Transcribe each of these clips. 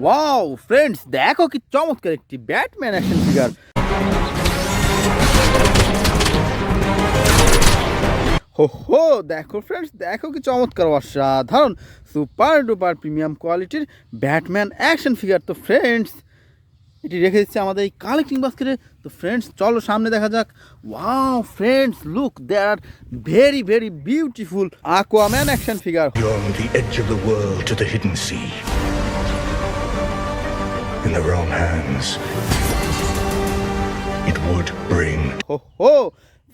Wow friends, দেখো কি চমৎকার একটি ব্যাটম্যান অ্যাকশন ফিগার। হো দেখো ফ্রেন্ডস, দেখো কি চমৎকার অসাধারণ সুপার ডুপার প্রিমিয়াম কোয়ালিটির ব্যাটম্যান অ্যাকশন ফিগার। তো ফ্রেন্ডস এটি রেখে দিচ্ছে আমাদের এই কালেক্টিং বাস্কেটে। তো ফ্রেন্ডস চলো সামনে দেখা যাক। Wow friends look, they are very very beautiful Aquaman action figure. Beyond the edge of the world to the hidden sea. In the wrong hands, it would bring. Ho,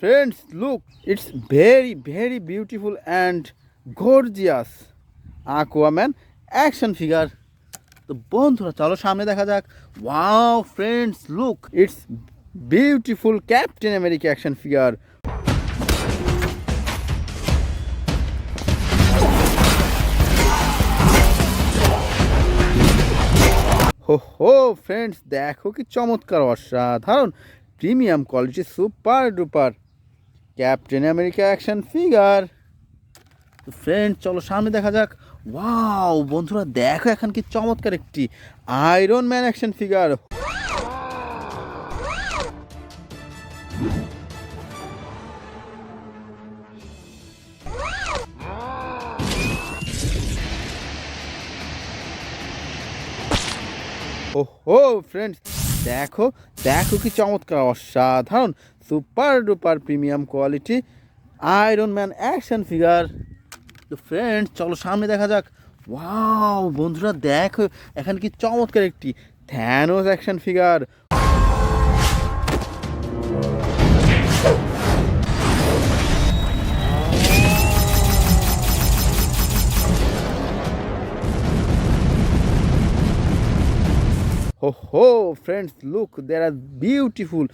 friends, look, it's very, very beautiful and gorgeous Aquaman action figure. তো বন্ধুরা চলো সামনে দেখা যাক। Wow friends look, it's beautiful captain America action figure. হো friends, দেখো কি চমৎকার অসাধারণ premium quality super duper Captain America action figure. তো ফ্রেন্ডস চলো সামনে দেখা যাক। ওয়াও বন্ধুরা দেখো এখন কি চমৎকার একটি আয়রন ম্যান অ্যাকশন ফিগার। ওহো ফ্রেন্ডস দেখো দেখো কি চমৎকার অসাধারণ super duper premium quality iron man action figure. তো ফ্রেন্ডস চলো সামনে দেখা যাক। ওয়াও বন্ধুরা দেখো এখন কি চমৎকার একটি Thanos action figure. Ho, friends, look, there are beautiful,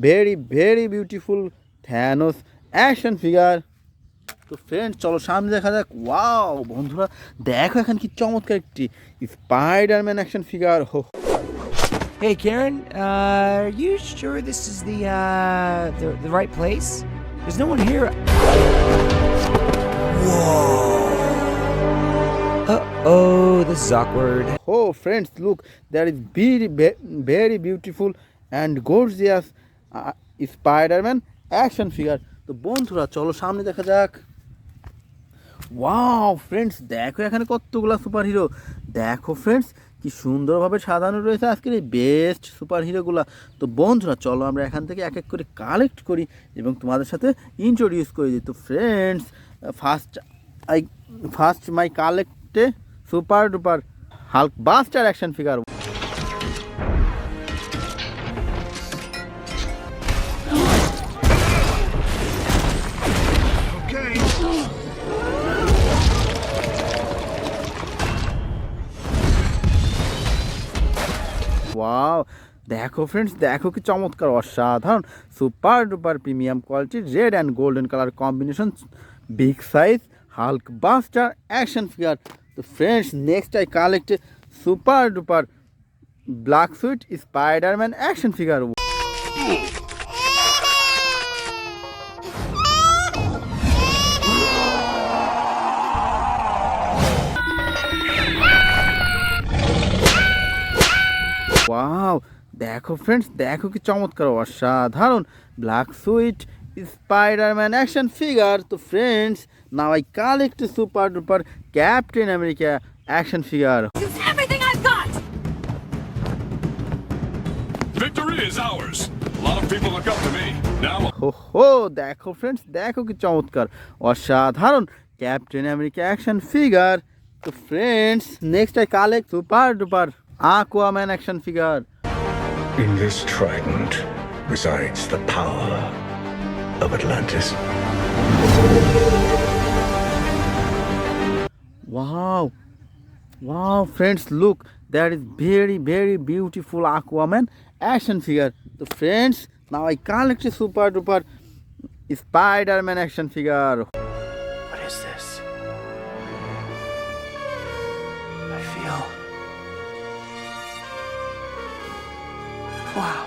very, very beautiful Thanos action figure. তো ফ্রেন্ডস চলো সামনে দেখা যাক। ওয়াও বন্ধুরা দেখো এখন কি চমৎকার একটি Spiderman action figure. Hey Karen, are you sure this is the right place? There's no one here. Whoa. Uh-oh, this is awkward. Oh friends, look, there is very very beautiful and gorgeous Spider-Man action figure. তো বন্ধুরা চলো সামনে দেখা যাক। Wow friends দেখো এখানে কতগুলা super hero. দেখো ফ্রেন্ডস কি সুন্দরভাবে সাজানো রয়েছে আজকের এই বেস্ট সুপার হিরোগুলা। তো বন্ধুরা চলো আমরা এখান থেকে এক এক করে কালেক্ট করি এবং তোমাদের সাথে ইন্ট্রোডিউস করে দিই। তো ফ্রেন্ডস ফার্স্ট মাই কালেক্টে super duper Hulk Buster action figure. Wow দেখো ফ্রেন্ডস দেখো কি চমৎকার অসাধারণ super duper premium quality red and golden colour combination big size Hulk Buster action figure. তো friends next I collect super duper black suit Spiderman action figure. Wow দেখো friends দেখো কি চমৎকার অসাধারণ black suit Spiderman action figure. তো friends now I collect super duper Captain America action figure. Everything I've got. Victory is ours. A lot of people look up to me. Now হো দেখো friends দেখো কি চমৎকার অসাধারণ captain America action figure. তো friends next I collect super duper Aquaman action figure. In this trident resides the power of Atlantis. Wow friends, look, that is very very beautiful Aquaman action figure. So friends now I collect a super duper Spider-Man action figure. What is this? I feel... Wow.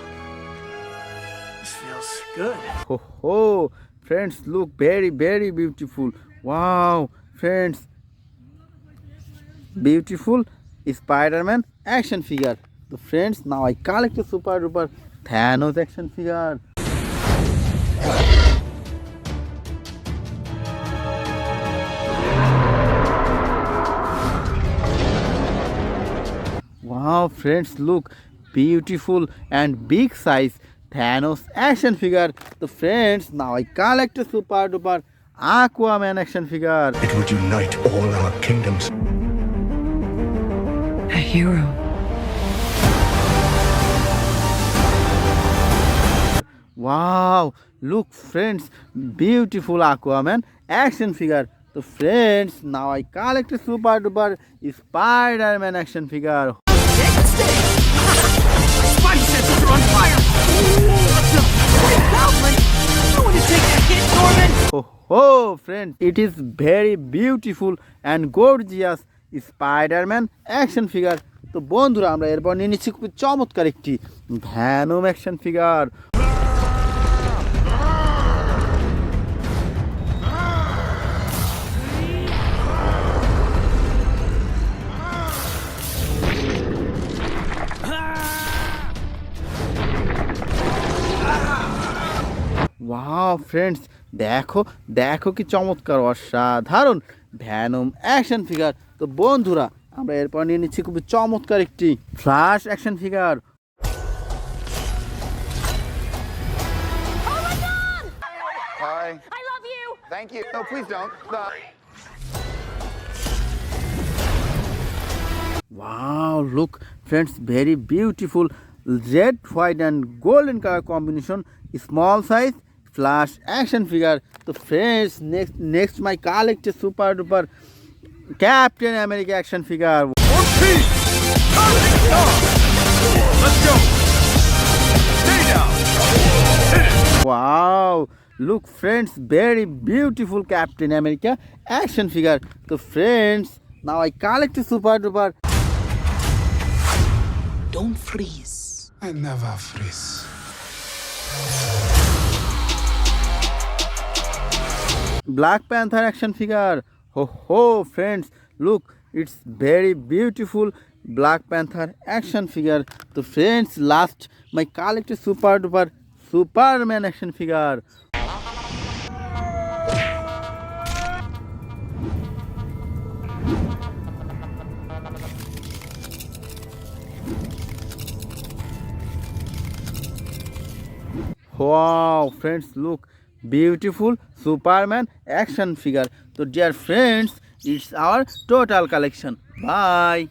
This feels good. Ho, friends, look, very very beautiful. Wow friends, beautiful Spider-Man action figure. So friends, now I collect a super duper Thanos action figure. Wow friends, look, beautiful and big size Thanos action figure. So friends, now I collect a super duper Aquaman action figure. It would unite all our kingdoms. A hero. Wow, look friends, beautiful Aquaman action figure. So friends, now I collect a super duper Spider-Man action figure. Spidey senses are on fire! No one to take that hit, Norman! Oh, friends, it is very beautiful and gorgeous Spider-Man action figure. তো বন্ধুরা আমরা এরপর নিয়ে নিচ্ছি খুব চমৎকার একটি Venom action figure. Wow friends, দেখো দেখো কি চমৎকার অসাধারণ ভ্যানম অ্যাকশন ফিগার। তো বন্ধুরা আমরা এরপর নিয়ে নিচ্ছি খুবই চমৎকার একটি flash action figure. Hi. I love you. Thank you. No, please don't. Wow, look friends, very beautiful red, white and golden color combination, small size flash action figure. So friends, next my collect a super duper Captain America action figure. One piece! Let's go! Stay down! Hit it! Wow, look friends, very beautiful Captain America action figure. So friends, now I collect a super duper. Don't freeze. I never freeze. Black Panther action figure. Ho friends, look, it's very beautiful Black Panther action figure. So friends, last my collect a super duper Superman action figure. Wow friends, look, beautiful Superman action figure. So dear friends, it's our total collection. Bye.